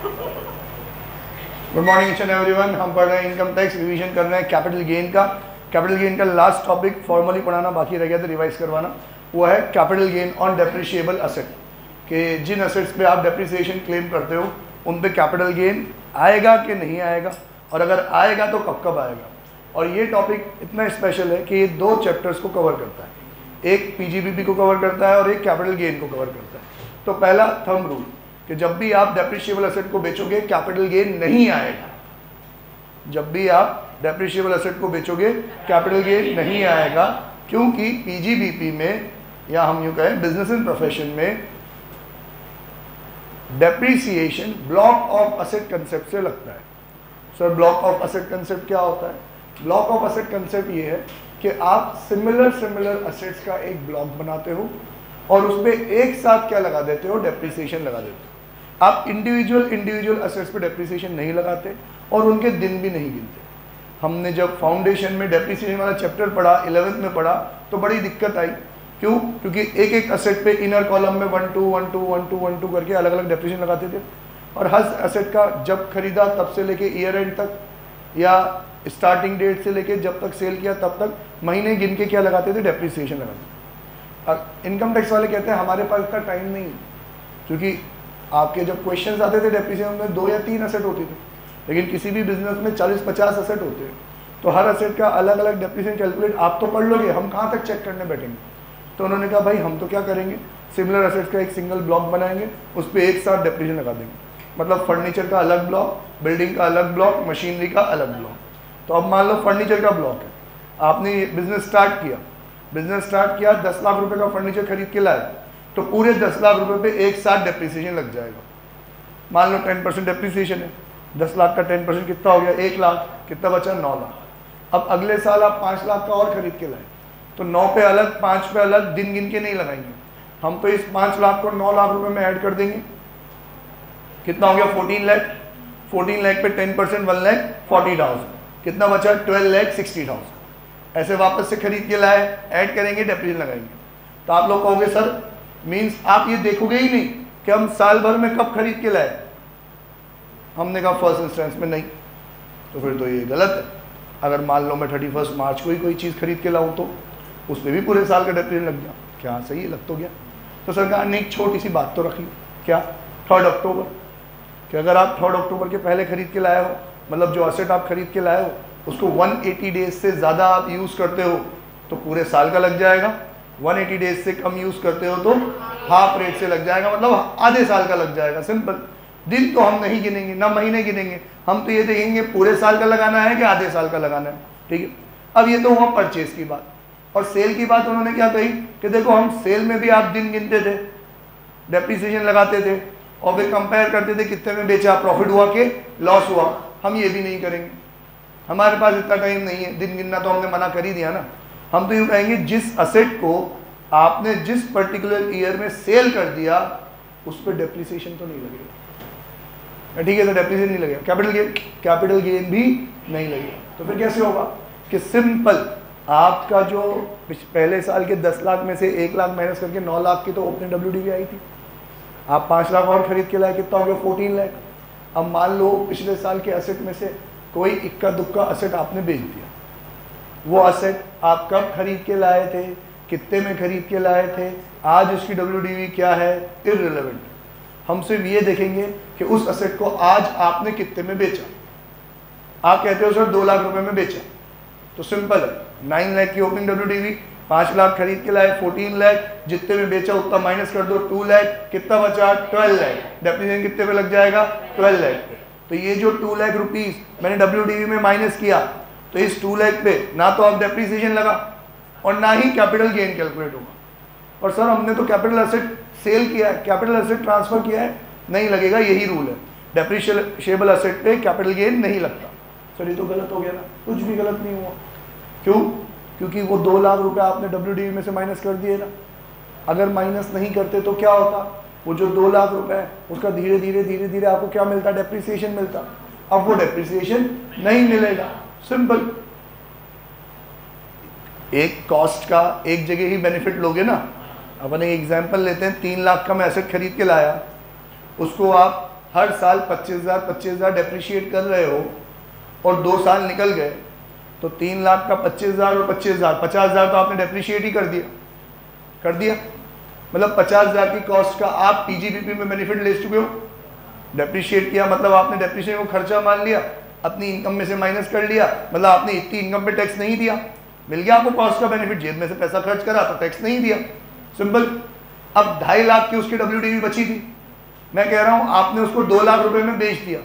Good morning each and everyone. हम पढ़ रहे हैं इनकम टैक्स, रिवीजन कर रहे हैं कैपिटल गेन का। कैपिटल गेन का लास्ट टॉपिक फॉर्मली पढ़ाना बाकी रह गया था, रिवाइज करवाना। वो है capital gain on depreciable asset, कि जिन असेट्स पे आप डेप्रिसिएशन क्लेम करते हो उन पे कैपिटल गेन आएगा कि नहीं आएगा, और अगर आएगा तो कब कब आएगा। और ये टॉपिक इतना स्पेशल है कि ये दो चैप्टर्स को कवर करता है, एक पीजीबीपी को कवर करता है और एक कैपिटल गेन को कवर करता है। तो पहला थंब रूल कि जब भी आप डेप्रिशिएबल असेट को बेचोगे कैपिटल गेन नहीं आएगा। जब भी आप डेप्रिशिएबल असेट को बेचोगे कैपिटल गेन नहीं आएगा, क्योंकि पीजीबीपी में, या हम यूँ कहें बिजनेस एंड प्रोफेशन में, depreciation block of asset concept से लगता है। Sir block of asset concept क्या होता है? ब्लॉक ऑफ असेट कंसेप्ट ये है कि आप सिमिलर असेट्स का एक ब्लॉक बनाते हो और उसमें एक साथ क्या लगा देते हो? डेप्रिसिएशन लगा देते हो। आप इंडिविजुअल असेट्स पे डेप्रिसिएशन नहीं लगाते और उनके दिन भी नहीं गिनते। हमने जब फाउंडेशन में डेप्रिसिएशन वाला चैप्टर पढ़ा, 11th में पढ़ा, तो बड़ी दिक्कत आई। क्यों? क्योंकि एक एक असेट पे इनर कॉलम में 1 2 1 2 1 2 1 2 करके अलग अलग डेप्रिसिएशन लगाते थे, और हर असेट का जब खरीदा तब से लेके ईयर एंड तक, या स्टार्टिंग डेट से लेके जब तक सेल किया तब तक महीने गिन के क्या लगाते थे? डेप्रिसिएशन लगाते। इनकम टैक्स वाले कहते हैं हमारे पास इतना टाइम नहीं, क्योंकि आपके जब क्वेश्चंस आते थे डेप्रिसिएशन में 2 या 3 असेट होते थे, लेकिन किसी भी बिजनेस में 40-50 असेट होते हैं, तो हर असेट का अलग अलग डेप्रिसिएशन कैलकुलेट आप तो पढ़ लोगे, हम कहाँ तक चेक करने बैठेंगे। तो उन्होंने कहा भाई हम तो क्या करेंगे, सिमिलर असेट्स का एक सिंगल ब्लॉक बनाएंगे, उस पर एक साथ डेप्रिसिएशन लगा देंगे। मतलब फर्नीचर का अलग ब्लॉक, बिल्डिंग का अलग ब्लॉक, मशीनरी का अलग ब्लॉक। तो अब मान लो फर्नीचर का ब्लॉक है, आपने बिजनेस स्टार्ट किया 10 लाख रुपए का फर्नीचर खरीद के लाए, तो पूरे 10 लाख रुपए पे एक साथ डेप्रिसिएशन लग जाएगा। मान लो 10% डेप्रिसिएशन है, 10 लाख का 10% कितना हो गया? 1 लाख। कितना बचा? 9 लाख। अब अगले साल आप 5 लाख का और खरीद के लाए, तो 9 पे अलग, 5 पे अलग, दिन गिन के नहीं लगाएंगे हम, तो इस 5 लाख को 9 लाख रुपए में ऐड कर देंगे। कितना हो गया? 14 लाख। 14 लाख पे 10% 1,40,000, कितना बचा? 12,60,000। ऐसे वापस से खरीद के लाए, ऐड करेंगे, डेप्रिसिएशन लगाएंगे। तो आप लोग कहोगे सर मीन्स आप ये देखोगे ही नहीं कि हम साल भर में कब खरीद के लाए। हमने कहा फर्स्ट इंस्टेंस में नहीं, तो फिर तो ये गलत है। अगर मान लो मैं 31 मार्च को ही कोई चीज़ खरीद के लाऊं तो उस पर भी पूरे साल का डेप्रिसिएशन लग गया, क्या सही लग तो गया? तो सरकार ने एक छोटी सी बात तो रखी, क्या? 3 अक्टूबर, कि अगर आप 3 अक्टूबर के पहले खरीद के लाए हो, मतलब जो असेट आप खरीद के लाए हो उसको 180 डेज से ज़्यादा आप यूज़ करते हो तो पूरे साल का लग जाएगा। 180 डेज से कम यूज़ करते हो तो हाफ रेट से लग जाएगा, मतलब आधे साल का लग जाएगा। सिंपल। दिन तो हम नहीं गिनेंगे, ना महीने गिनेंगे, हम तो ये देखेंगे पूरे साल का लगाना है कि आधे साल का लगाना है। ठीक है। अब ये तो हुआ परचेज की बात। और सेल की बात उन्होंने क्या कही कि देखो हम सेल में भी आप दिन गिनते थे, डेप्रिसिएशन लगाते थे, और फिर कंपेयर करते थे कितने में बेचा, प्रॉफिट हुआ कि लॉस हुआ। हम ये भी नहीं करेंगे, हमारे पास इतना टाइम नहीं है, दिन गिनना तो हमने मना कर ही दिया ना। हम तो यूँ कहेंगे जिस असेट को आपने जिस पर्टिकुलर ईयर में सेल कर दिया उस पर डेप्रिसिएशन तो नहीं लगेगा। ठीक है, तो डेप्रिसिएशन नहीं लगेगा। कैपिटल गेन भी नहीं लगेगा। तो फिर कैसे होगा कि सिंपल आपका जो पहले साल के 10 लाख में से 1 लाख माइनस करके 9 लाख की तो ओपनिंग WDV आई थी, आप 5 लाख और खरीद के लाए, कितना हो गया? 14 लाख। अब मान लो पिछले साल के असेट में से कोई इक्का दुक्का असेट आपने बेच दिया, वो असेट आप कब खरीद के लाए थे, कितने में खरीद के लाए थे, आज उसकी WDV क्या है, इररिलेवेंट। हम सिर्फ ये देखेंगे कि उस असेट को आज आपने कितने में बेचा। आप कहते हो सर 2 लाख रुपए में बेचा, तो सिंपल है, 9 लाख की ओपनिंग WDV, 5 लाख खरीद के लाए, 14 लाख, जितने में बेचा उतना माइनस कर दो, 2 लाख, कितना बचा? 12 लाख। डेप्रिसिएशन कितने पे लग जाएगा? 12 लाख पे। तो ये जो 2 लाख रुपीस मैंने WDV में माइनस किया, तो इस 2 लाख पे ना तो आप डेप्रिसिएशन लगा और ना ही कैपिटल गेन कैलकुलेट होगा। और सर हमने तो कैपिटल असेट सेल किया है, कैपिटल असेट ट्रांसफर किया है, नहीं लगेगा, यही रूल है। डेप्रिशिएबल असेट पे कैपिटल गेन नहीं लगता। सर ये तो गलत हो गया ना? कुछ भी गलत नहीं हुआ। क्यों? क्योंकि वो 2 लाख रुपए आपने WDV में से माइनस कर दिए ना। अगर माइनस नहीं करते तो क्या होता? वो जो 2 लाख रुपए है उसका धीरे धीरे आपको क्या मिलता? डेप्रिसिएशन मिलता। अब वो डेप्रिसिएशन नहीं मिलेगा। सिंपल। एक कॉस्ट का एक जगह ही बेनिफिट लोगे ना। अपन एक एग्जांपल लेते हैं, 3 लाख का मैं एसेट खरीद के लाया, उसको आप हर साल 25,000 डेप्रिशिएट कर रहे हो और 2 साल निकल गए तो 3 लाख का 25,000 और 25,000 50,000 तो आपने डेप्रिशिएट ही कर दिया। मतलब 50,000 की कॉस्ट का आप पीजीबीपी में बेनिफिट ले चुके हो। डेप्रिशिएट किया मतलब आपने डेप्रिशिएशन को खर्चा मान लिया, अपनी इनकम में से माइनस कर लिया, मतलब आपने इतनी इनकम पे टैक्स नहीं दिया, मिल गया आपको कॉस्ट का बेनिफिट, जेब में से पैसा खर्च करा तो टैक्स नहीं दिया, सिंपल। अब 2.5 लाख की उसकी WDV बची थी, मैं कह रहा हूँ आपने उसको 2 लाख रुपए में बेच दिया,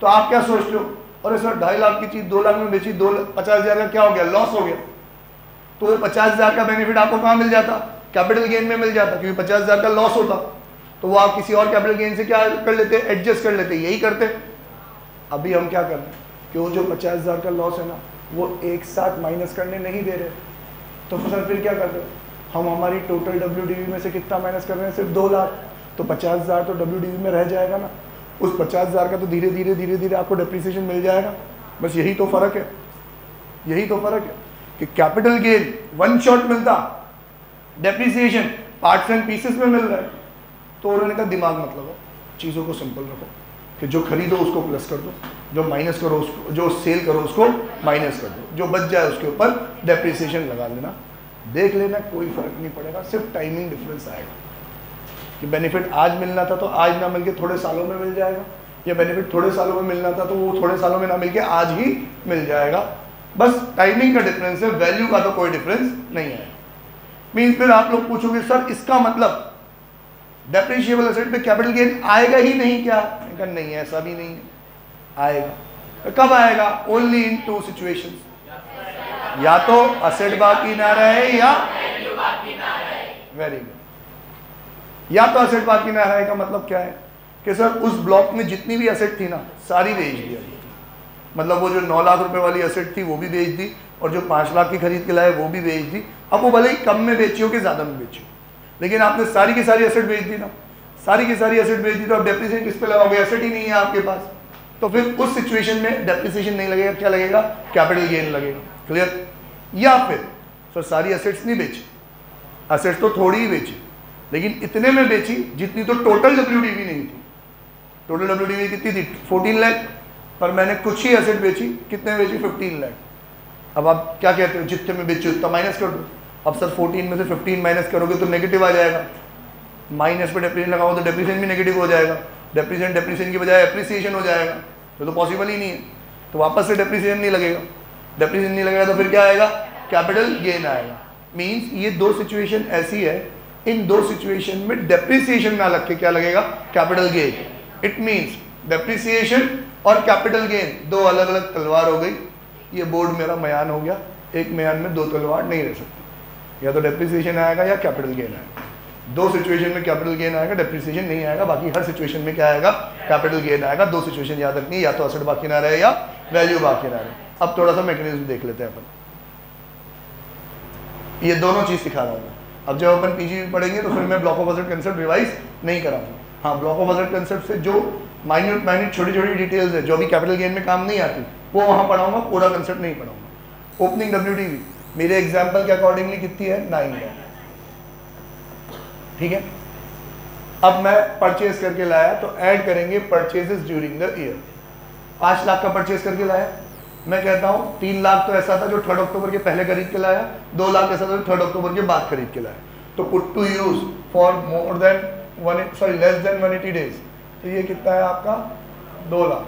तो आप क्या सोचते हो, अरे सर 2.5 लाख की चीज़ 2 लाख में बेची, 50,000 का क्या हो गया, लॉस हो गया। तो वो 50,000 का बेनिफिट आपको कहाँ मिल जाता, कैपिटल गेन में मिल जाता, क्योंकि 50,000 का लॉस होता तो वो आप किसी और कैपिटल गेन से क्या कर लेते, एडजस्ट कर लेते, यही करते। अभी हम क्या कर रहे हैं कि वो जो 50,000 का लॉस है ना वो एक साथ माइनस करने नहीं दे रहे, तो सर फिर क्या कर रहे हैं हम, हमारी टोटल WDV में से कितना माइनस कर रहे हैं, सिर्फ 2 लाख, तो 50,000 तो WDV में रह जाएगा ना, उस 50,000 का तो धीरे धीरे आपको डेप्रिसिएशन मिल जाएगा। बस यही तो फ़र्क है कि कैपिटल गेन वन शॉट मिलता, डेप्रिसिएशन पार्ट्स एंड पीसेस में मिल रहा है। तो उन्होंने कहा दिमाग मत लगाओ, चीज़ों को सिंपल रखो कि जो खरीदो उसको प्लस कर दो, जो माइनस करो उसको, जो सेल करो उसको माइनस कर दो, जो बच जाए उसके ऊपर डेप्रिसिएशन लगा लेना, देख लेना, कोई फर्क नहीं पड़ेगा, सिर्फ टाइमिंग डिफरेंस आएगा कि बेनिफिट आज मिलना था तो आज ना मिलके थोड़े सालों में मिल जाएगा, या बेनिफिट थोड़े सालों में मिलना था तो वो थोड़े सालों में ना मिलके आज ही मिल जाएगा। बस टाइमिंग का डिफरेंस है, वैल्यू का तो कोई डिफरेंस नहीं है। मीन्स फिर आप लोग पूछोगे सर इसका मतलब डेप्रिशिएबल एसेट पे कैपिटल गेन आएगा ही नहीं क्या, नहीं ऐसा भी नहीं है, आएगा। कब आएगा, ओनली इन 2 सिचुएशंस, या तो असेट बाकी ना रहे या वेरी गुड, या तो असेट बाकी ना रहे का मतलब क्या है कि सर उस ब्लॉक में जितनी भी असेट थी ना सारी बेच दिया, मतलब वो जो 9 लाख रुपए वाली असेट थी वो भी बेच दी और जो 5 लाख की खरीद के लाए वो भी बेच दी। अब वो भले ही कम में बेची हो कि ज़्यादा में बेची हो, लेकिन आपने सारी की सारी एसेट बेच दी ना, सारी की सारी एसेट बेच दी, तो अब डेप्रिसिएशन किस पे लगाओगे, एसेट ही नहीं है आपके पास, तो फिर उस सिचुएशन में डेप्रिसिएशन नहीं लगेगा, क्या लगेगा, कैपिटल गेन लगेगा। क्लियर। या फिर सर सारी एसेट्स नहीं बेची, एसेट्स तो थोड़ी ही बेची लेकिन इतने में बेची जितनी तो टोटल WDV नहीं थी। टोटल WDV कितनी थी, 14 लाख, पर मैंने कुछ ही एसेट बेची, कितने बेची, 15 लाख। अब आप क्या कहते हो, जितने में बेची उतना माइनस कर दो। अब सर 14 में से 15 माइनस करोगे तो नेगेटिव आ जाएगा, माइनस पे डेप्रिसिएशन लगाओ तो डेप्रिसिएशन भी नेगेटिव हो जाएगा, डेप्रिसिएशन की बजाय एप्रिसिएशन हो जाएगा, तो पॉसिबल ही नहीं है, तो वापस से डेप्रिसिएशन नहीं लगेगा, डेप्रिसिएशन नहीं लगेगा तो फिर क्या आएगा, कैपिटल गेन आएगा। मीन्स ये 2 सिचुएशन ऐसी है, इन 2 सिचुएशन में डेप्रिसिएशन ना लग के क्या लगेगा, capital gain. It means depreciation और कैपिटल गेन 2 अलग अलग तलवार हो गई। ये बोर्ड मेरा मयान हो गया, एक मयान में 2 तलवार नहीं रह सकती, या तो डेप्रिसिएशन आएगा या कैपिटल गेन आएगा। 2 सिचुएशन में कैपिटल गेन आएगा, डेप्रिसिएशन नहीं आएगा, बाकी हर सिचुएशन में क्या आएगा, कैपिटल गेन आएगा। 2 सिचुएशन याद रखनी है, या तो असेट बाकी ना रहे या वैल्यू बाकी ना रहे। अब थोड़ा सा मैकेनिज्म देख लेते हैं अपन, ये दोनों चीज सिखा रहा हूँ। अब जब अपन पीजी पढ़ेंगे तो फिर मैं block of asset concept revise नहीं कराऊंगा। हाँ, ब्लॉक ऑफ एसेट कंसेप्ट से जो माइन्यूट छोटी छोटी डिटेल्स है जो अभी कैपिटल गेन में काम नहीं आती वो वहाँ पढ़ाऊंगा, पूरा कंसेप्ट नहीं पढ़ाऊंगा। ओपनिंग WDV मेरे एग्जाम्पल के अकॉर्डिंगली कितनी है, 9 लाख, ठीक है। अब मैं परचेज करके लाया तो ऐड करेंगे purchases during the year. 5 lakh का परचेज करके लाया, मैं कहता हूँ 3 लाख तो ऐसा था जो 3 अक्टूबर के पहले खरीद के लाया, 2 लाख ऐसा था जो 3 अक्टूबर के बाद खरीद के लाया। तो put to use for less than 180 days, तो ये कितना है आपका 2 लाख,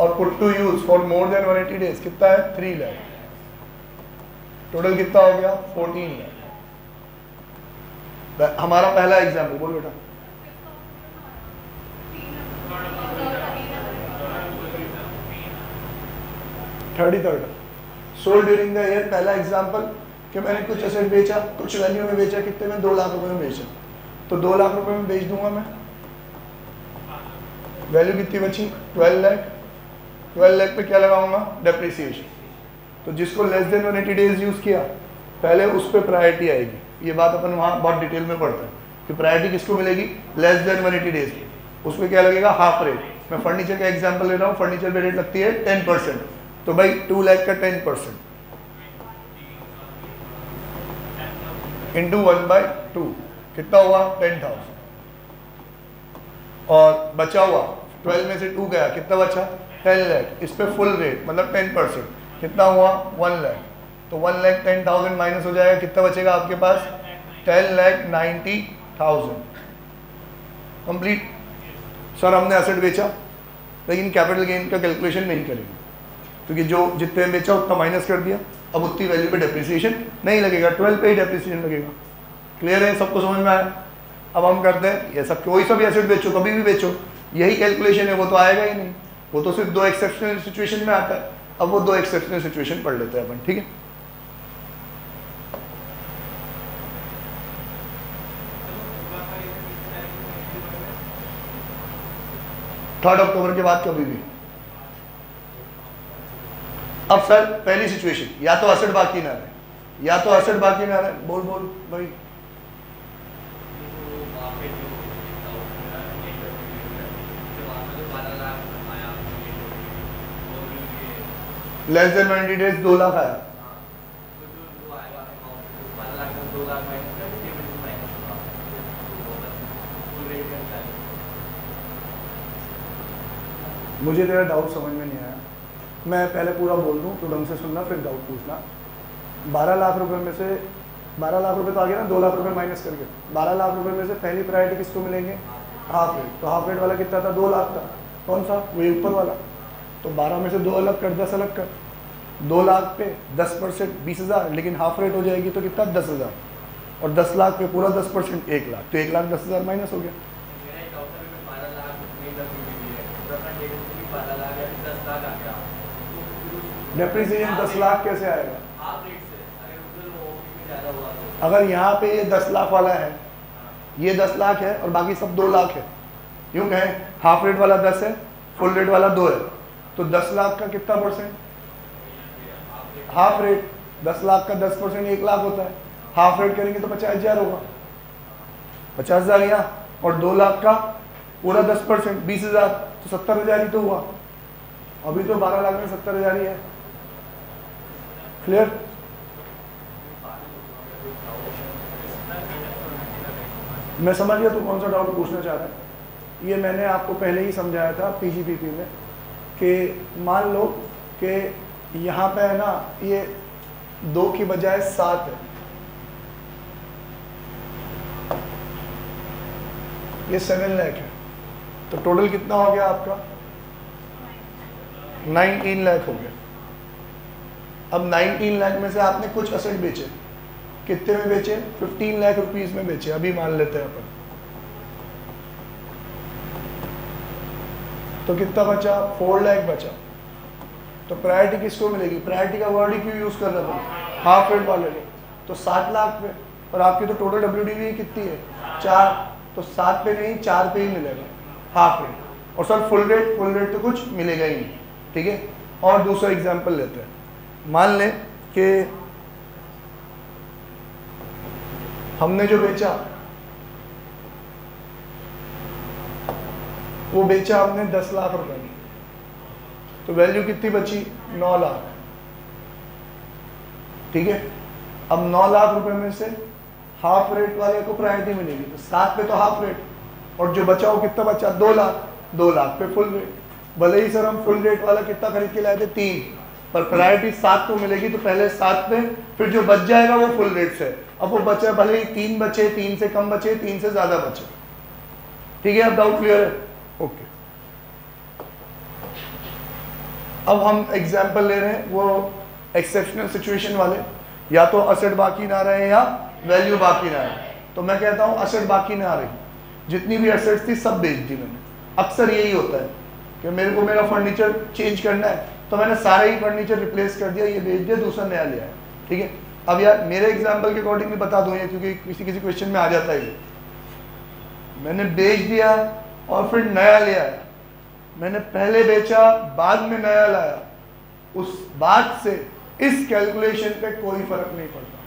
और put to use for more than 180 days कितना है 3 लाख। टोटल कितना हो गया 14 लाख। हमारा पहला एग्जाम्पल बोलो बेटा, third sold during the year. पहला एग्जांपल कि मैंने कुछ एसेट बेचा, कुछ वैल्यू में बेचा, कितने में 2 लाख रुपए में बेचा, तो 2 लाख रुपए में बेच दूंगा मैं। वैल्यू कितनी बची 12 लाख। 12 लाख पे क्या लगाऊंगा, डेप्रिसिएशन। तो जिसको लेस देन 180 डेज यूज किया पहले उस पर प्रायोरिटी आएगी। ये बात अपन वहाँ बहुत डिटेल में पढ़ते हैं कि प्रायोरिटी किसको मिलेगी, लेस देन 180 डेज की। उस पर क्या लगेगा, हाफ रेट। मैं फर्नीचर का एग्जाम्पल ले रहा हूँ, फर्नीचर पे रेट लगती है 10%, तो भाई 2 लाख का 10% इंटू 1/2 कितना हुआ 10,000। और बचा हुआ 12 में से 2 गया, कितना बचा 10 लाख। इस पे फुल रेट मतलब 10%, कितना हुआ 1 लाख। तो 1,10,000 माइनस हो जाएगा, कितना बचेगा आपके पास 10,90,000। कंप्लीट। सर हमने एसेट बेचा लेकिन कैपिटल गेन का कैलकुलेशन नहीं करेंगे, क्योंकि जो जितने बेचा उतना माइनस कर दिया, अब उतनी वैल्यू पे डेप्रिसिएशन नहीं लगेगा, 12 पे ही डेप्रिसिएशन लगेगा। क्लियर है, सबको समझ में आया। अब हम करते हैं ये सब, कोई सा भी एसेट बेचो, कभी भी बेचो, यही कैलकुलेशन है, वो तो आएगा ही नहीं, वो तो सिर्फ 2 एक्सेप्शनल सिचुएशन में आता है। अब वो 2 एक्सेप्शनल सिचुएशन पढ़ लेते हैं अपन, ठीक है। थर्ड अक्टूबर के बाद कभी भी। अब सर पहली सिचुएशन, या तो एसेट बाकी ना रहे, या तो एसेट बाकी ना रहे, बोल भाई। लेस देन 90 डेज 2 लाख आया, मुझे तेरा डाउट समझ में नहीं आया। मैं पहले पूरा बोल दूं तो ढंग से सुनना, फिर डाउट पूछना। 12 लाख रुपए में से 12 लाख रुपए तो आ गया ना, 2 लाख रुपए माइनस करके 12 लाख रुपए में से पहली प्रायोरिटी किसको मिलेंगे, हाफ रेट। तो हाफ रेट वाला कितना था, 2 लाख था। कौन सा, वही ऊपर वाला। तो 12 में से 2 अलग कर, 10 अलग कर। 2 लाख पे 10% 20,000, लेकिन हाफ रेट हो जाएगी तो कितना 10,000, और 10 लाख पे पूरा 10% 1 लाख, तो 1,10,000 माइनस हो गया। डेप्रिसिएशन 10 लाख कैसे आएगा, अगर यहाँ पे ये 10 लाख वाला है, ये 10 लाख है और बाकी सब 2 लाख है, यूँ कहें हाफ रेट वाला 10 है, फुल रेट वाला 2 है, तो 10 लाख का कितना परसेंट, हाफ रेट 10 लाख का 10% 1 लाख होता है, हाफ रेट करेंगे तो 50,000 होगा, 50,000 यहाँ, और 2 लाख का पूरा 10% 20,000, तो 70,000 ही तो हुआ। अभी तो 12 लाख में 70,000 ही है। क्लियर। मैं समझ गया तू कौन सा डाउट पूछना चाह रहा है। ये मैंने आपको पहले ही समझाया था पीजीपीपी में कि मान लो कि यहाँ पे है ना, ये 2 की बजाय 7 है, ये 7 लाख है, तो टोटल कितना हो गया आपका 19 लाख हो गया। अब 19 लाख में से आपने कुछ एसेट बेचे, कितने में बेचे, 15 लाख रुपीस में बेचे, अभी मान लेते हैं अपन। तो कितना बचा, 4 लाख बचा। तो प्रायोरिटी किसको मिलेगी, प्रायोरिटी का वर्ड ही क्यों यूज कर रहा था, हाफ रेट वाले को, तो 7 लाख पे, और आपकी तो टोटल WDV कितनी है 4, तो 7 पे नहीं 4 पे ही मिलेगा हाफ रेट। और सर फुल रेट तो कुछ मिलेगा ही नहीं, ठीक है। और दूसरा एग्जांपल लेते हैं, मान लें कि हमने जो बेचा वो बेचा हमने 10 लाख रुपए में, तो वैल्यू कितनी बची 9 लाख, ठीक है। अब 9 लाख रुपए में से हाफ रेट वाले को प्रायोरिटी मिलेगी, तो 7 पे तो हाफ रेट, और जो बचा वो कितना बचा 2 लाख, 2 लाख पे फुल रेट। भले ही सर हम फुल रेट वाला कितना खरीद के लाए थे 3, पर प्रायोरिटी 7 को मिलेगी, तो पहले 7 पे, फिर जो बच जाएगा वो फुल रेट से। अब वो बचा, भले ही 3 बचे, 3 से कम बचे, 3 से ज्यादा बचे, ठीक है। अब डाउट क्लियर है, ओके। अब हम एग्जाम्पल ले रहे हैं वो एक्सेप्शनल सिचुएशन वाले, या तो असेट बाकी ना रहे या वैल्यू बाकी ना रहे। तो मैं कहता हूँ असेट बाकी ना रही, जितनी भी असेट्स थी सब बेच दी मैंने। अक्सर यही होता है कि मेरे को मेरा फर्नीचर चेंज करना है, तो मैंने सारा ही फर्नीचर रिप्लेस कर दिया, ये बेच दिया, दूसरा नया लिया है, ठीक है। अब यार मेरे एग्जाम्पल के अकॉर्डिंग भी बता दूँ ये, क्योंकि किसी क्वेश्चन में आ जाता है ये। मैंने बेच दिया और फिर नया लिया है, मैंने पहले बेचा बाद में नया लाया, उस बात से इस कैलकुलेशन पे कोई फर्क नहीं पड़ता।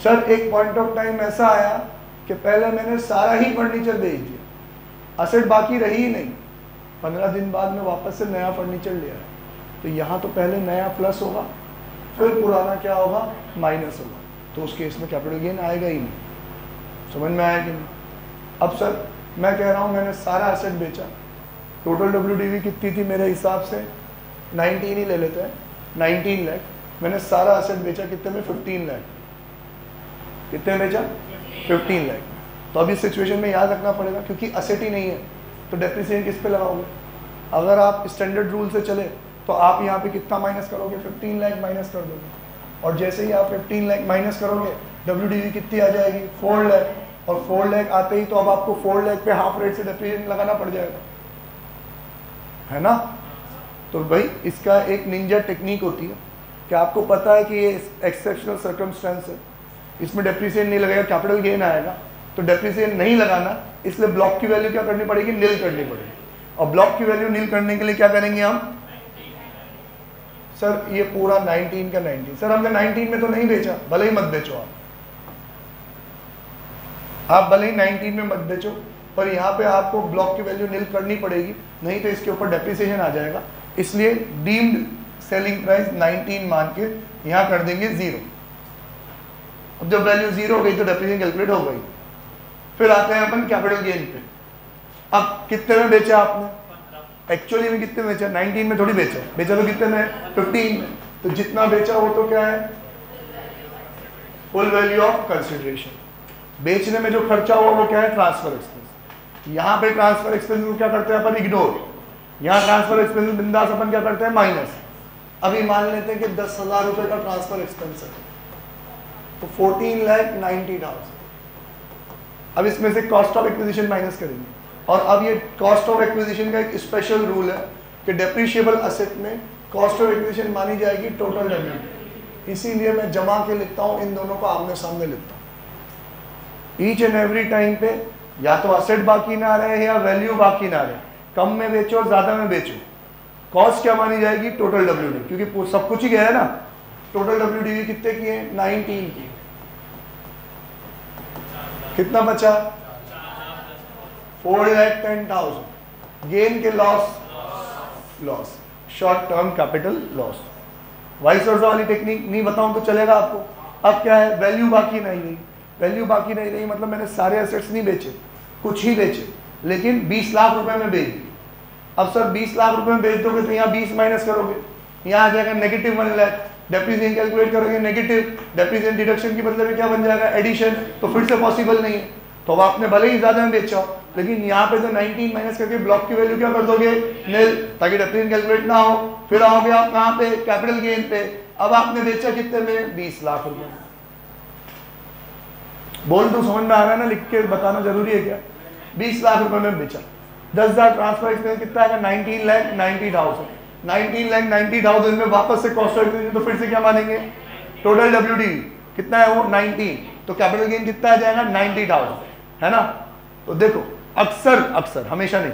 सर एक पॉइंट ऑफ टाइम ऐसा आया कि पहले मैंने सारा ही फर्नीचर बेच दिया, असेट बाकी रही ही नहीं, 15 दिन बाद में वापस से नया फर्नीचर लिया है, तो यहाँ तो पहले नया प्लस होगा, फिर पुराना क्या होगा माइनस होगा, तो उस केस में कैपिटल गेन आएगा ही नहीं। समझ में आया कि नहीं। अब सर मैं कह रहा हूँ मैंने सारा एसेट बेचा, टोटल WDV कितनी थी मेरे हिसाब से 19 ही ले लेते हैं, 19 लाख। मैंने सारा एसेट बेचा कितने में, 15 लाख। कितने में बेचा, 15 लाख। तो अभी सिचुएशन में याद रखना पड़ेगा, क्योंकि एसेट ही नहीं है तो डेप्रिसिएशन किस पे लगाओगे। अगर आप स्टैंडर्ड रूल से चले तो आप यहाँ पे कितना माइनस करोगे, 15 लाख माइनस कर दोगे, और जैसे ही आप 15 लाख माइनस करोगे WDV कितनी आ जाएगी, 4 लाख। और 4 लाख आते ही तो अब आपको 4 लाख पे हाफ रेट से डेप्रिसिएशन लगाना पड़ जाएगा, है ना। तो भाई इसका एक निंजा टेक्निक होती है कि आपको पता है कि ये एक्सेप्शनल सर्कमस्टेंस है, इसमें डेप्रिसिएशन नहीं लगेगा, कैपिटल गेन आएगा, तो डेप्रिसिएशन नहीं लगाना, इसलिए ब्लॉक की वैल्यू क्या करनी पड़ेगी, नील करनी पड़ेगी। और ब्लॉक की वैल्यू नील करने के लिए क्या करेंगे हम, सर ये पूरा 19 का 19, सर हमने 19 में तो नहीं बेचा, भले ही मत बेचो आप भले ही 19 में मत बेचो, पर यहाँ पे आपको ब्लॉक की वैल्यू नील करनी पड़ेगी, नहीं तो इसके ऊपर डेप्रिसिएशन आ जाएगा। इसलिए डीम्ड सेलिंग प्राइस 19 मान के यहाँ कर देंगे 0। अब जब वैल्यू 0 हो गई तो डेप्रिसिएशन कैलकुलेट हो गई। फिर आते हैं अपन कैपिटल गेन पे। अब कितने में बेचा आपने, एक्चुअली में कितने में बेचा, 19 में थोड़ी बेचा, बेचा तो कितने में, 15 में। तो जितना बेचा वो तो क्या है, फुल वैल्यू ऑफ कंसिडरेशन। बेचने में जो खर्चा हुआ वो क्या है, ट्रांसफर एक्सपेंस। यहाँ पे ट्रांसफर एक्सपेंस को क्या करते हैं अपन, इग्नोर। यहाँ ट्रांसफर एक्सपेंस बिंदास अपन क्या करते हैं, माइनस। अभी मान लेते हैं कि 10,000 रुपए का ट्रांसफर एक्सपेंस है, तो 14,90,000। अब इसमें से कॉस्ट ऑफ एक्विजिशन माइनस करेंगे, और अब ये कॉस्ट ऑफ एक्विजिशन का एक स्पेशल रूल है कि डेप्रिशिएबल असेट में कॉस्ट ऑफ एक्विजिशन मानी जाएगी टोटल रेवेन्यू। इसीलिए मैं जमा के लिखता हूँ, इन दोनों को आमने सामने लिखता हूँ। ईच एंड एवरी टाइम पे या तो असेट बाकी ना रहे या वैल्यू बाकी ना रहे, कम में बेचो ज्यादा में बेचो, कॉस्ट क्या मानी जाएगी, टोटल WDV, क्योंकि सब कुछ ही गया है ना। टोटल WDV कितने की है, 19 की। कितना बचा, 4,10,000। गेन के loss, short term capital loss. Vice versa वाली टेक्निक नहीं बताऊं तो चलेगा आपको। अब क्या है, वैल्यू बाकी नहीं रही। वैल्यू बाकी नहीं रही मतलब मैंने सारे एसेट्स नहीं बेचे, कुछ ही बेचे, लेकिन 20 लाख रुपए में बेच दी। अब सर 20 लाख रुपए में बेच दोगे तो यहाँ 20 माइनस करोगे, यहाँ आ जाएगा -1 लाख। डेप्रिसिएशन कैलकुलेट करोगे नेगेटिव, डेप्रिसिएशन डिडक्शन की मतलब क्या बन जाएगा, एडिशन। तो फिर से पॉसिबल नहीं है, तो अब आपने भले ही ज्यादा में बेचा हो, लेकिन यहाँ पे तो 19 माइनस करके ब्लॉक की वैल्यू क्या कर दोगे, नील, ताकि डेप्रिसिएशन कैलकुलेट ना हो। फिर आओगे आप कहाँ पे, कैपिटल गेन पे। अब आपने बेचा कितने में, 20 लाख रुपए। बोल तो समझ में आ रहा है ना, लिख के बताना जरूरी है क्या। 20 लाख रुपए में बेचा, 10,000 ट्रांसफर एक्सपेंस कितना आएगा, 19,90,000। 19,90,000 में वापस से कॉस्ट ऑफ एक्विजिशन, तो फिर से क्या मानेंगे, टोटल WDV कितना है वो 19, तो कैपिटल गेन कितना आ जाएगा 90,000, है ना। तो देखो अक्सर हमेशा नहीं,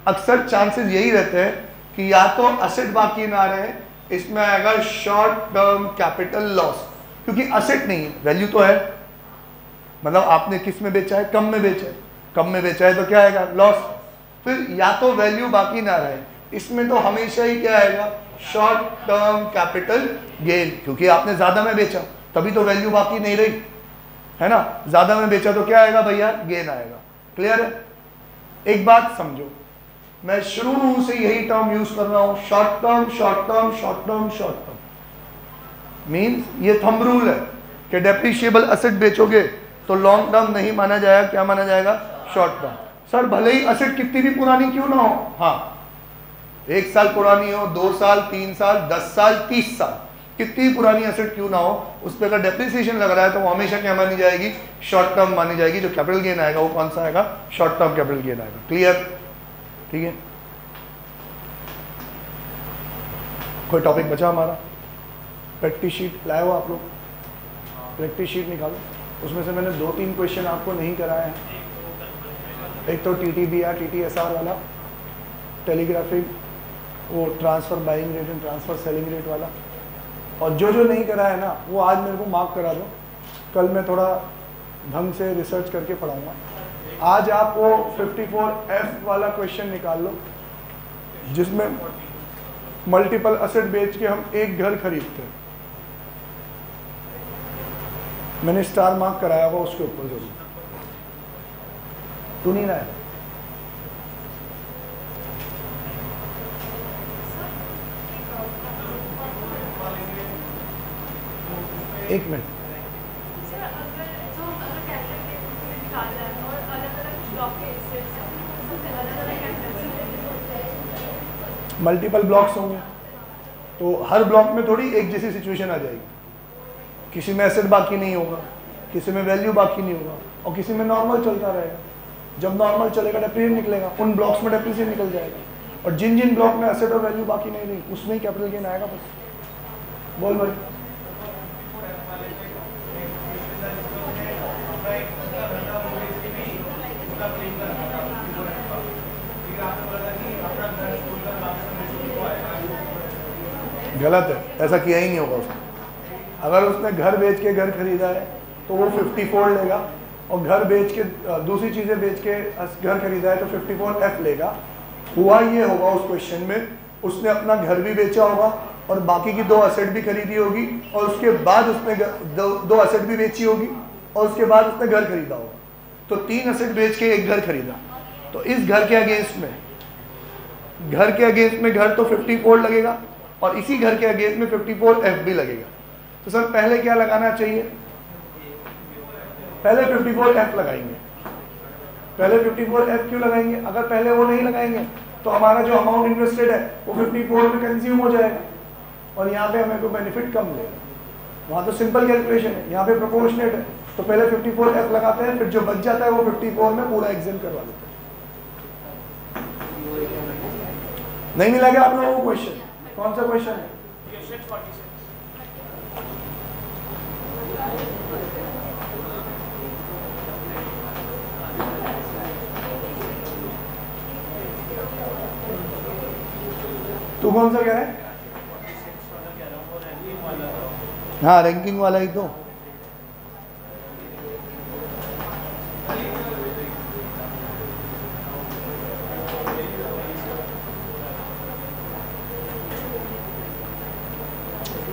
अक्सर चांसेस यही रहते हैं कि या तो असेट बाकी ना रहे, इसमें आएगा शॉर्ट टर्म कैपिटल लॉस, क्योंकि असेट नहीं है, वैल्यू तो है। मतलब आपने किस में बेचा है, कम में बेचा है, कम में बेचा है तो क्या आएगा, लॉस। फिर या तो वैल्यू बाकी ना रहे, इसमें तो हमेशा ही क्या आएगा, शॉर्ट टर्म कैपिटल गेन, क्योंकि आपने ज्यादा में बेचा तभी तो वैल्यू बाकी नहीं रही, है ना। ज्यादा में बेचा तो क्या आएगा भैया, गेन आएगा। क्लियर है। एक बात समझो, मैं शुरू से यही टर्म यूज कर रहा हूं, short term short term short term short term. Means ये थंब रूल है कि डेप्रिशिएबल असेट बेचोगे तो लॉन्ग टर्म नहीं माना जाएगा, क्या माना जाएगा, शॉर्ट टर्म। सर भले ही असेट कितनी भी पुरानी क्यों ना हो, हाँ 1 साल पुरानी हो, 2 साल, 3 साल, 10 साल, 30 साल, कितनी पुरानी एसेट क्यों ना हो, उस पर अगर डेप्रिसिएशन लग रहा है तो वो हमेशा क्या मानी जाएगी, शॉर्ट टर्म मानी जाएगी। जो कैपिटल गेन आएगा वो कौन सा आएगा, शॉर्ट टर्म कैपिटल गेन आएगा। क्लियर, ठीक है। कोई टॉपिक बचा हमारा, प्रैक्टिस शीट लाए हो आप लोग, प्रैक्टिस शीट निकालो, उसमें से मैंने 2-3 क्वेश्चन आपको नहीं कराए हैं। एक तो TTBR TTSR वाला, टेलीग्राफिक, वो transfer buying rate and transfer selling rate वाला, और जो नहीं करा है ना वो आज मेरे को मार्क करा दो, कल मैं थोड़ा ढंग से रिसर्च करके पढ़ाऊँगा। आज आप वो 54F वाला क्वेश्चन निकाल लो, जिसमें मल्टीपल असेट बेच के हम एक घर खरीदते हैं। मैंने स्टार मार्क कराया हुआ उसके ऊपर जरूर, तू नहीं रहा है, एक मिनट, मल्टीपल ब्लॉक्स होंगे तो हर ब्लॉक में थोड़ी एक जैसी सिचुएशन आ जाएगी, किसी में एसेट बाकी नहीं होगा, किसी में वैल्यू बाकी नहीं होगा और किसी में नॉर्मल चलता रहेगा। जब नॉर्मल चलेगा डेप्रिसिएशन निकलेगा, उन ब्लॉक्स में डेप्रिसिएशन निकल जाएगा और जिन जिन ब्लॉक में एसेट और वैल्यू बाकी नहीं रही उसमें ही कैपिटल गेन आएगा। बस बोल भाई। गलत है, ऐसा किया ही नहीं होगा उसने। अगर उसने घर बेच के घर खरीदा है तो वो 54 लेगा और घर बेच के दूसरी चीज़ें बेच के घर खरीदा है तो 54F लेगा। हुआ ये होगा उस क्वेश्चन में, उसने अपना घर भी बेचा होगा और बाकी की 2 असेट भी खरीदी होगी और उसके बाद उसने दो असेट भी बेची होगी और उसके बाद उसने घर खरीदा होगा। तो 3 असेट बेच के एक घर खरीदा, तो इस घर के अगेंस्ट में घर तो 54 लगेगा और इसी घर के अगेंस्ट में 54F भी लगेगा। तो सर पहले क्या लगाना चाहिए? पहले 54F लगाएंगे। पहले 54F क्यों लगाएंगे? अगर पहले वो नहीं लगाएंगे तो हमारा जो अमाउंट इन्वेस्टेड है वो 54 में कंज्यूम हो जाएगा और यहाँ पे हमें को बेनिफिट कम मिलेगा। वहाँ तो सिंपल कैलकुलेशन है, यहाँ पे प्रोपोर्शनेट है। तो पहले 54F लगाते हैं, फिर जो बच जाता है वो 54 में पूरा एग्जाम करवा देते हैं। नहीं मिला क्या आप लोगों को क्वेश्चन? कौन सा क्वेश्चन है? तू कौन सा कह रहा है? हाँ रैंकिंग वाला ही तो।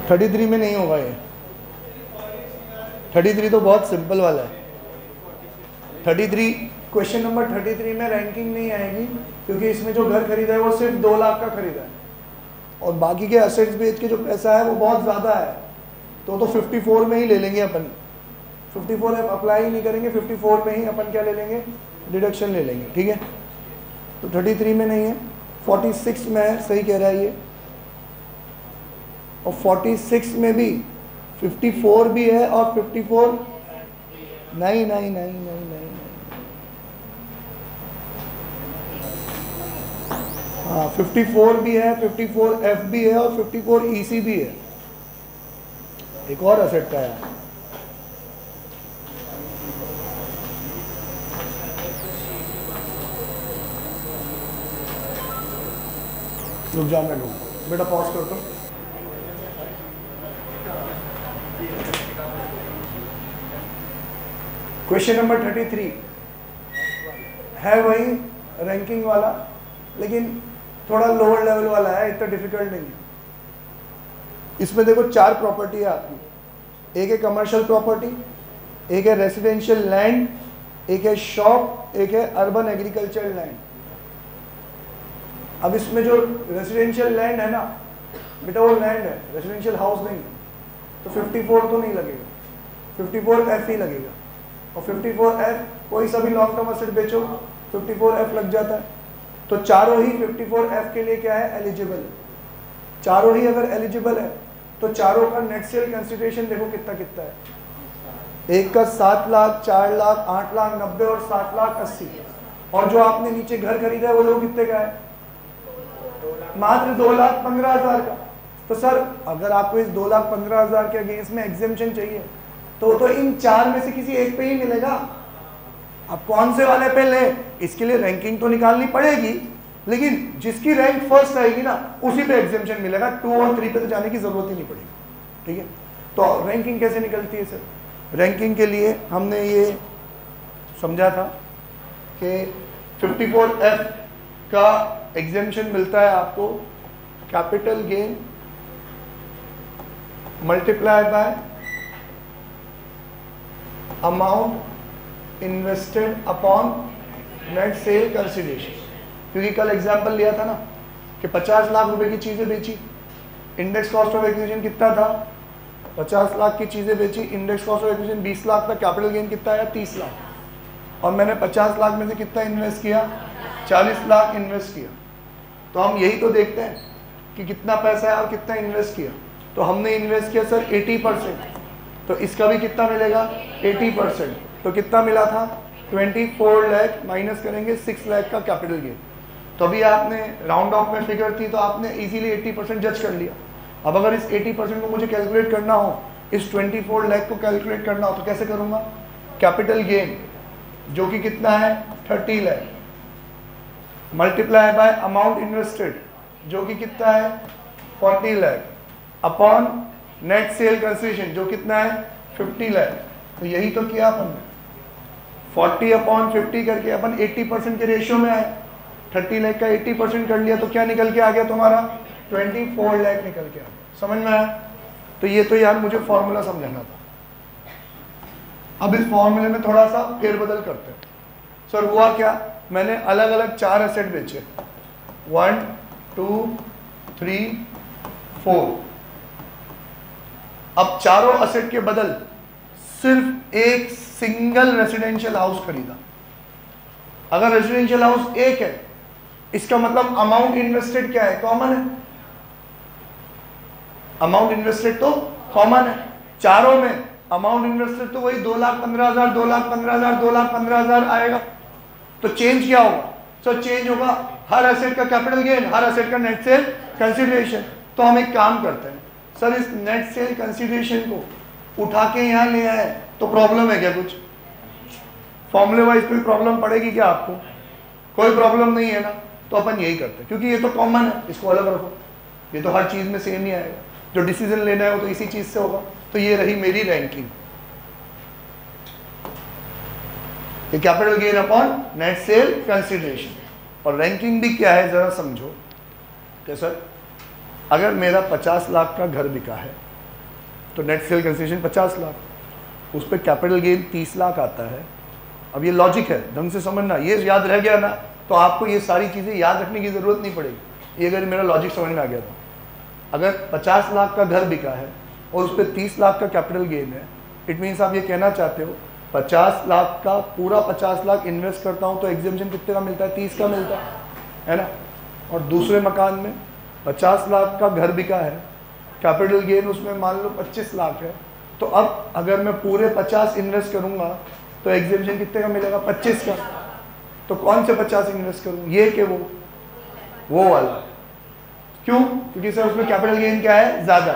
थर्टी 33 में नहीं होगा ये। 33 तो बहुत सिंपल वाला है। 33 क्वेश्चन नंबर 33 में रैंकिंग नहीं आएगी क्योंकि इसमें जो घर खरीदा है वो सिर्फ 2 लाख का खरीदा है और बाकी के असेट्स बेच के जो पैसा है वो बहुत ज़्यादा है। तो 54 में ही ले लेंगे अपन। 54 अप्लाई नहीं करेंगे, 54 में ही अपन क्या ले लेंगे? डिडक्शन ले लेंगे। ठीक है, तो 33 में नहीं है, 46 में है। सही कह रहा है ये। और 46 में भी 54 भी है और 54 नहीं नहीं नहीं नहीं नहीं हाँ 54 भी है, 54F भी है और 54EC भी है। एक और असेट का है। रुक जाओ, मैं लूँ बेटा, पॉज कर दो। क्वेश्चन नंबर 33 है वही रैंकिंग वाला, लेकिन थोड़ा लोअर लेवल वाला है, इतना डिफिकल्ट नहीं है। इसमें देखो 4 प्रॉपर्टी है आपकी। एक है कमर्शियल प्रॉपर्टी, एक है रेसिडेंशियल लैंड, एक है शॉप, एक है अर्बन एग्रीकल्चर लैंड। अब इसमें जो रेसिडेंशियल लैंड है ना बेटा, वो लैंड है, रेसिडेंशियल हाउस नहीं है। तो 54 तो नहीं लगेगा, 54F ही लगेगा। और 54F कोई सा भी लॉन्ग टर्म एसेट बेचो 54F लग जाता है। तो चारों ही 54F के लिए क्या है? एलिजिबल है। चारों ही अगर एलिजिबल है तो चारों का नेट सेल कंसिडरेशन देखो कितना कितना है। एक का 7 लाख, 4 लाख, 8 लाख 90 और 7 लाख 80। और जो आपने नीचे घर खरीदा है वो देखो कितने का है? मात्र 2,15,000 का। तो सर अगर आपको इस 2,15,000 के अगेंस्ट में एग्जेम्पशन चाहिए तो इन 4 में से किसी एक पे ही मिलेगा। अब कौन से वाले पे ले, इसके लिए रैंकिंग तो निकालनी पड़ेगी, लेकिन जिसकी रैंक फर्स्ट आएगी ना उसी पे एग्जेम्पशन मिलेगा। 2 और 3 पे तो जाने की जरूरत ही नहीं पड़ेगी। ठीक है, तो रैंकिंग कैसे निकलती है सर? रैंकिंग के लिए हमने ये समझा था कि 54F का एग्जेम्पशन मिलता है आपको capital gain multiply by amount invested upon net sale consideration. क्योंकि कल एग्जाम्पल लिया था ना कि 50 लाख रुपए की चीज़ें बेची, इंडेक्स कॉस्ट ऑफ एक्विजिशन कितना था? 50 लाख की चीज़ें बेची, index cost of acquisition 20 lakh था, कैपिटल गेन कितना आया 30 लाख, और मैंने 50 लाख में से कितना इन्वेस्ट किया 40 लाख इन्वेस्ट किया। तो हम यही तो देखते हैं कि कितना पैसा है और कितना इन्वेस्ट किया। तो हमने इन्वेस्ट किया सर 80%, तो इसका भी कितना मिलेगा 80%, तो कितना मिला था 24 लाख, माइनस करेंगे 6 लाख का कैपिटल गेन। तो अभी आपने राउंड ऑफ में फिगर थी तो आपने इजीली 80% जज कर लिया। अब अगर इस 80% को मुझे कैलकुलेट करना हो, इस 24 लाख को कैलकुलेट करना हो, तो कैसे करूँगा, कैपिटल गेन जो कि कितना है 30 lakh, multiply by amount invested जो कि कितना है 40 lakh, upon net sale consideration जो कितना है 50 लाख। तो यही तो किया अपन ने, 40/50 करके अपन 80% के रेशियो में आए। 30 लाख का 80% कर लिया तो क्या निकल के आ गया तुम्हारा 24 लाख निकल के आ गया। समझ में आया? तो ये तो यार मुझे फॉर्मूला समझाना था। अब इस फॉर्मूले में थोड़ा सा फेरबदल करते हैं। सर हुआ क्या, मैंने अलग अलग 4 एसेट बेचे, 1 2 3 4। अब चारों एसेट के बदल सिर्फ एक सिंगल रेजिडेंशियल हाउस खरीदा। अगर रेजिडेंशियल हाउस एक है, इसका मतलब अमाउंट इन्वेस्टेड क्या है, कॉमन है। अमाउंट इन्वेस्टेड तो कॉमन है चारों में, अमाउंट इन्वेस्टेड तो वही 2,15,000 2,15,000 2,15,000 आएगा। तो चेंज क्या होगा, सर चेंज होगा हर एसेट का कैपिटल गेन, हर एसेट का नेट सेल कंसीडरेशन। तो हम एक काम करते हैं, सर इस नेट सेल कंसीडरेशन को उठा के यहाँ ले आए तो प्रॉब्लम है क्या, कुछ फॉर्मूले वाइज कोई प्रॉब्लम पड़ेगी क्या आपको, कोई प्रॉब्लम नहीं है ना। तो अपन यही करते हैं, क्योंकि ये तो कॉमन है, इसको अलग रखो, ये तो हर चीज़ में सेम ही आएगा, जो डिसीजन लेना है वो तो इसी चीज़ से होगा। तो ये रही मेरी रैंकिंग, ये capital gain upon net cell consideration. और रैंकिंग भी क्या है ज़रा समझो कि सर अगर मेरा 50 लाख का घर बिका है तो नेट सेल कंसीडरेशन 50 लाख, उस पर कैपिटल गेन 30 लाख आता है। अब ये लॉजिक है, ढंग से समझना, ये याद रह गया ना तो आपको ये सारी चीज़ें याद रखने की ज़रूरत नहीं पड़ेगी। ये अगर मेरा लॉजिक समझ में आ गया तो अगर 50 लाख का घर बिका है और उस पर 30 लाख का कैपिटल गेन है, इट मीन्स आप ये कहना चाहते हो 50 लाख का पूरा 50 लाख इन्वेस्ट करता हूँ तो एग्जेम्पशन कितने का मिलता है, 30 का मिलता है ना। और दूसरे मकान में 50 लाख का घर बिका है, कैपिटल गेन उसमें मान लो 25 लाख है, तो अब अगर मैं पूरे 50 इन्वेस्ट करूँगा तो एग्जेम्पशन कितने का मिलेगा, 25 का। तो कौन से 50 इन्वेस्ट करूँ, ये कि वो वाला, क्यों, क्योंकि सर उसमें कैपिटल गेन क्या है, ज़्यादा।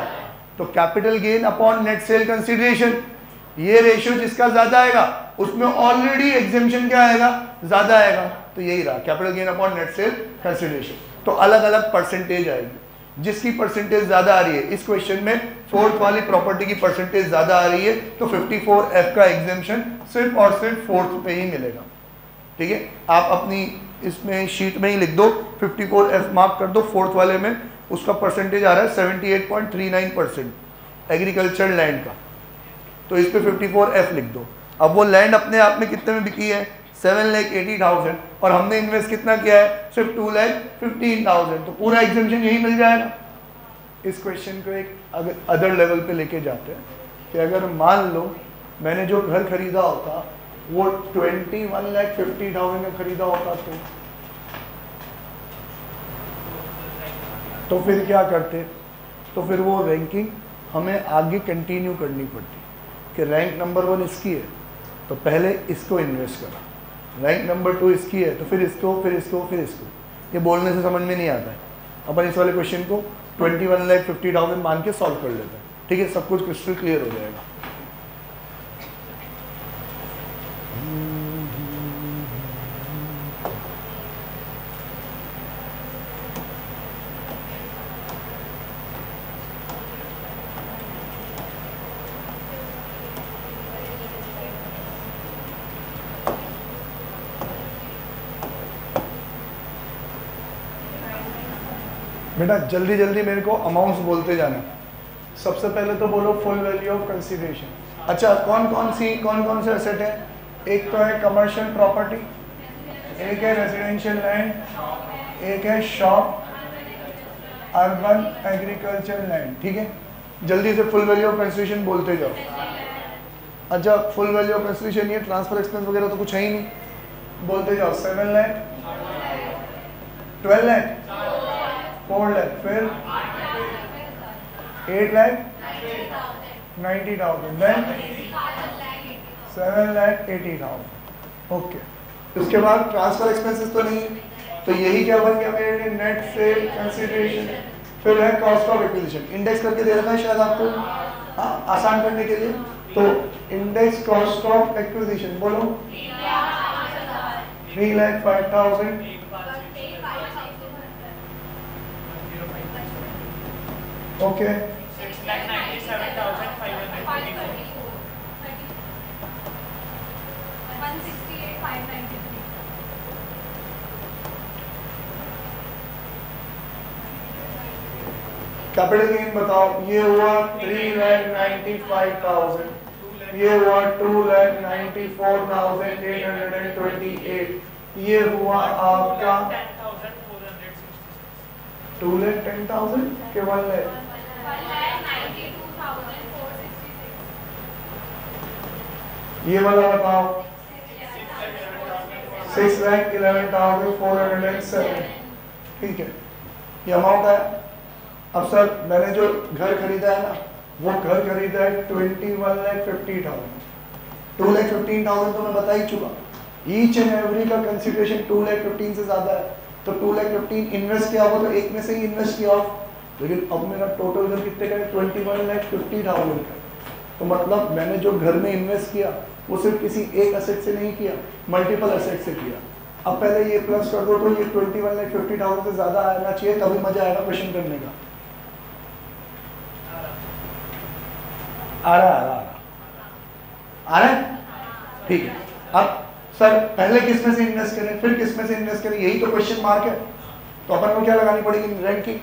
तो capital gain upon net cell consideration, ये रेशियो जिसका ज़्यादा आएगा उसमें ऑलरेडी एग्जेम्पशन क्या आएगा, ज़्यादा आएगा। तो यही रहा capital gain upon net cell consideration. तो अलग अलग परसेंटेज आएगी, जिसकी परसेंटेज ज़्यादा आ रही है, इस क्वेश्चन में फोर्थ वाली प्रॉपर्टी की परसेंटेज ज़्यादा आ रही है तो 54F का एग्जेम्पशन सिर्फ और सिर्फ फोर्थ पे ही मिलेगा। ठीक है, आप अपनी इसमें शीट में ही लिख दो, 54F मार्क कर दो, फोर्थ वाले में उसका परसेंटेज आ रहा है 78.39% एग्रीकल्चर लैंड का, तो इस पे 54F लिख दो। अब वो लैंड अपने आप में कितने में बिकी है, 7,80,000, और हमने इन्वेस्ट कितना किया है, सिर्फ 2,15,000, तो पूरा एग्जेम्पशन यही मिल जाएगा। इस क्वेश्चन को एक अदर लेवल पे लेके जाते हैं कि अगर मान लो मैंने जो घर खरीदा होता वो 21,50,000 का खरीदा होता तो फिर क्या करते, तो फिर वो रैंकिंग हमें आगे कंटिन्यू करनी पड़ती कि रैंक नंबर 1 इसकी है तो पहले इसको इन्वेस्ट करा, रैंक नंबर 2 इसकी है तो फिर इसको फिर इसको फिर इसको। ये बोलने से समझ में नहीं आता है, अपन इस वाले क्वेश्चन को 21,50,000 मान के सॉल्व कर लेते हैं। ठीक है, सब कुछ क्रिस्टल क्लियर हो जाएगा। बेटा जल्दी जल्दी मेरे को अमाउंट्स बोलते जाना। सबसे पहले तो बोलो फुल वैल्यू ऑफ कंसीडरेशन। अच्छा, कौन कौन से एसेट है, एक तो है कमर्शियल प्रॉपर्टी, एक है रेजिडेंशियल लैंड, एक है शॉप, अर्बन एग्रीकल्चर लैंड। ठीक है, जल्दी से फुल वैल्यू ऑफ कंसिडरेशन बोलते जाओ। अच्छा, फुल वैल्यू ऑफ कंसिडरेशन ये ट्रांसफर एक्सपेंस वगैरह तो कुछ है ही नहीं, बोलते जाओ। 7 लाख, 12 लाख, 4 लाख, फिर 8 लाख 90,000, देन 7 लाख 80,000। ओके, उसके बाद ट्रांसफर एक्सपेंसेस तो नहीं है, तो यही क्या बन गया मेरे लिए, नेट सेल कंसीडरेशन। फिर है कॉस्ट ऑफ एक्विजिशन, इंडेक्स करके दे रखा है शायद आपको, हाँ, आसान करने के लिए। तो इंडेक्स कॉस्ट ऑफ एक्विजिशन बोलो, 3,05,000, ओके, 6,97,593। कैपिटल गेन बताओ, ये हुआ 3,95,000, ये हुआ 2,94,828, ये हुआ आपका 2,10,000 के 1 लाख, 1,92,466। ये वाला बताओ 6,11,407। ठीक है, ये अमाउंट है। अब सर मैंने जो घर खरीदा है ना, वो घर खरीदा है 21,50,000, 2,15,000 तो मैं बता ही चुका। ईच एंड एवरी का कंसिडरेशन 2,15,000 से ज्यादा है, तो 2,15,000 इन्वेस्ट किया हो तो एक में से ही इन्वेस्ट किया हो, लेकिन अब मेरा टोटल घर कितने का है, 21,50,000 का। तो मतलब मैंने जो घर में इन्वेस्ट किया वो सिर्फ किसी एक एसेट से नहीं किया, मल्टीपल एसेट से किया। अब पहले ये प्लस कर दो तो ये 21,50,000 से ज्यादा आना चाहिए, तभी मजा आएगा क्वेश्चन करने का। आ रहा है, ठीक है। अब सर पहले किस में से इन्वेस्ट करें, फिर किस में से इन्वेस्ट करें, यही तो क्वेश्चन मार्क है। तो अपन को क्या लगानी पड़ेगी, रैंकिंग।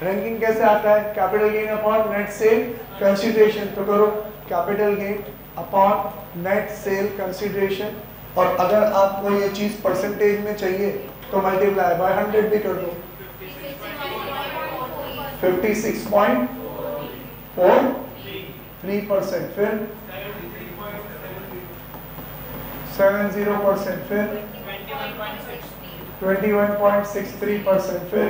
रैंकिंग कैसे आता है, capital gain upon net cell consideration. तो करो capital gain upon net cell consideration, और अगर आपको ये चीज परसेंटेज में चाहिए तो मल्टीप्लाई बाय 100 भी कर दो, 56.43%, फिर 70%, फिर 21.63%, फिर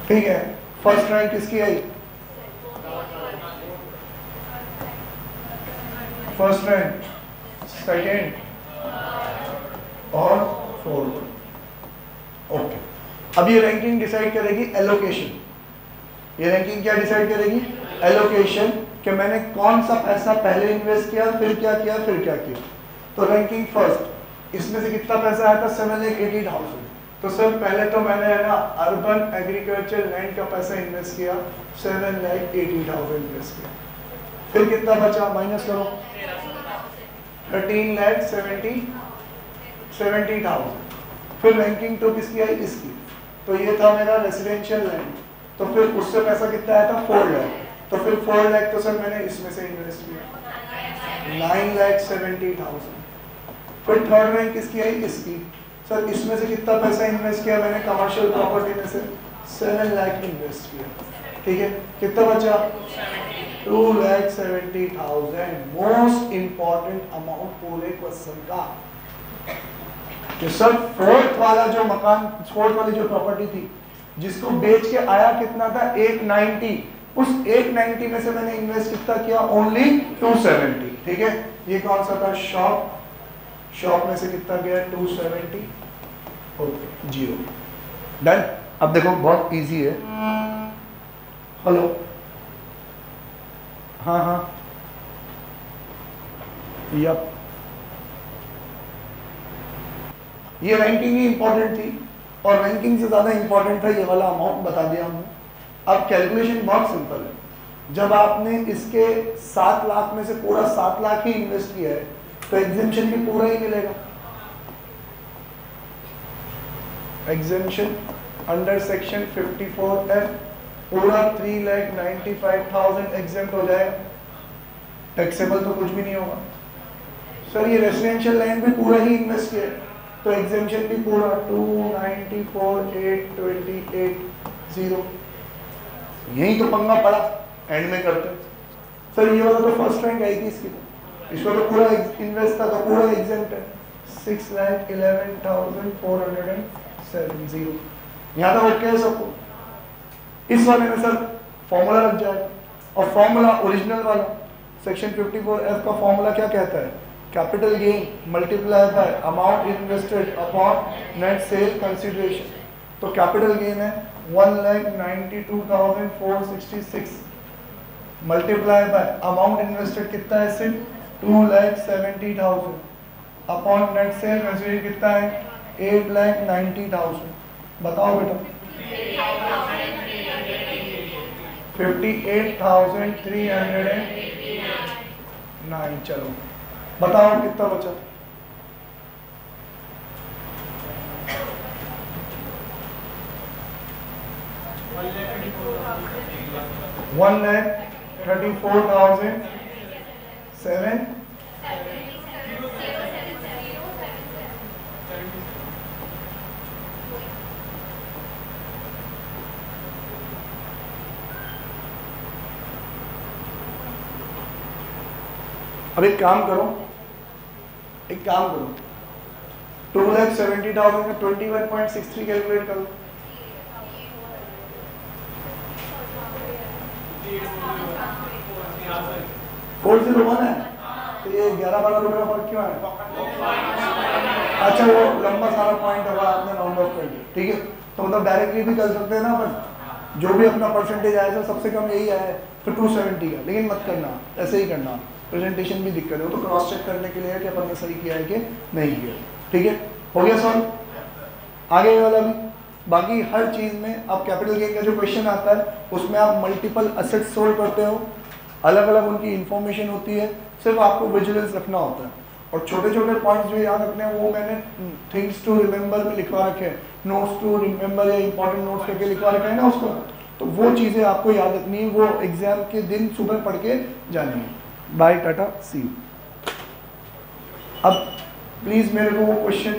ठीक है। फर्स्ट रैंक किसकी आई, फर्स्ट रैंक, सेकेंड और फोर्थ। ओके, अब ये रैंकिंग डिसाइड करेगी एलोकेशन। ये रैंकिंग क्या डिसाइड करेगी, एलोकेशन, कि मैंने कौन सा पैसा पहले इन्वेस्ट किया, फिर क्या किया, फिर क्या किया। तो रैंकिंग फर्स्ट, इसमें से कितना पैसा आया था, 7,80,000। तो सर पहले तो मैंने है ना अर्बन एग्रीकल्चर लैंड का पैसा इन्वेस्ट किया, 7,80,000 इन्वेस्ट किया। फिर कितना बचा, माइनस करो, 13,70,000। फिर रैंकिंग तो किसकी आई, इसकी। तो ये था मेरा रेसिडेंशियल लैंड, तो फिर उससे पैसा कितना आया था, 4 लाख। तो फिर 4 लाख तो सर मैंने इसमें से इन्वेस्ट किया, 9,70,000। फिर थर्ड रैंक किसकी आई, इसकी। सर इसमें से कितना पैसा इन्वेस्ट किया मैंने, कमर्शियल प्रॉपर्टी में से 7 लाख इन्वेस्ट किया। ठीक है, कितना बचा, 2,70,000। मोस्ट इंपॉर्टेंट अमाउंट पूरे क्वेश्चन का। कि सर फोर्थ वाला जो मकान, फोर्थ वाली जो प्रॉपर्टी थी जिसको बेच के आया कितना था, 890। उस 890 में से मैंने इन्वेस्ट कितना किया, ओनली 270। ठीक है, ये कौन सा था, शॉप। शॉप में से कितना गया, 270। Okay, 0, done. अब देखो बहुत इजी है। हेलो, हाँ हाँ, यप, ये रैंकिंग ही इंपॉर्टेंट थी, और रैंकिंग से ज्यादा इंपॉर्टेंट था ये वाला अमाउंट, बता दिया हमने। अब कैलकुलेशन बहुत सिंपल है। जब आपने इसके 7 लाख में से पूरा 7 लाख ही इन्वेस्ट किया है तो एग्जेम्पशन भी पूरा ही मिलेगा। एग्जेम्पशन अंडर सेक्शन 54F पूरा 3,95,000 एग्जेम्प्ट हो जाएगा, टैक्सेबल तो कुछ भी नहीं होगा। सर ये रेसिडेंशियल लैंड भी पूरा ही इन्वेस्ट किया तो एग्जेम्पशन भी पूरा 294,828 0। यही तो पंगा पड़ा, एंड में करते। सर ये वाला तो फर्स्ट रैंक आई थी इसकी, इसका तो पूरा इन्वेस्ट था, तो पूरा एग्जेम्प्ट है। 6,11,470। यहाँ तक ओके है सबको। इस वाले में सर फॉर्मूला लग जाएगा, और फॉर्मूला ओरिजिनल वाला सेक्शन 54F का फॉर्मूला क्या कहता है? Capital gain multiply by amount invested upon net sale consideration. तो कैपिटल गेन है 1,92,466 मल्टीप्लाई बाय अमाउंट इन्वेस्टेड कितना है? सिर्फ 2,70,000 अपॉन नेट सेल कंसिडरेशन कितना है? 8,90,000। बताओ बेटा। 58,309। चलो बताओ कितना बचा? $1,34,007। अब एक काम करो, 2,70,000 का 21.63 कैलकुलेट करो। 401 है, तो ये 11-12 रुपये का फर्क क्यों है? अच्छा वो लंबा सारा पॉइंट होगा आपने राउंड ऑफ कर दिया, ठीक है। तो मतलब डायरेक्टली भी कर सकते हैं ना अपन, जो भी अपना परसेंटेज आया था सबसे कम यही आया है, तो 270 का। लेकिन मत करना, ऐसे ही करना, प्रेजेंटेशन भी दिक्कत है, तो क्रॉस चेक करने के लिए कि अपन ने सही किया है कि नहीं किया, ठीक है। हो गया सॉल्व? आगे वाला भी। बाकी हर चीज़ में आप कैपिटल गेन का जो क्वेश्चन आता है उसमें आप मल्टीपल असेट्स सोल्व करते हो, अलग अलग उनकी इंफॉर्मेशन होती है, सिर्फ आपको विजिलेंस रखना होता है। और छोटे छोटे पॉइंट्स जो याद रखने हैं वो मैंने थिंग्स टू रिमेंबर में लिखवा रखे हैं, नोट्स टू रिमेंबर या इंपॉर्टेंट नोट्स करके लिखवा रखे हैं ना उसको, तो वो चीज़ें आपको याद रखनी है, वो एग्जाम के दिन सुबह पढ़ के जानी है। Bye tata see you. अब प्लीज़ मेरे को वो क्वेश्चन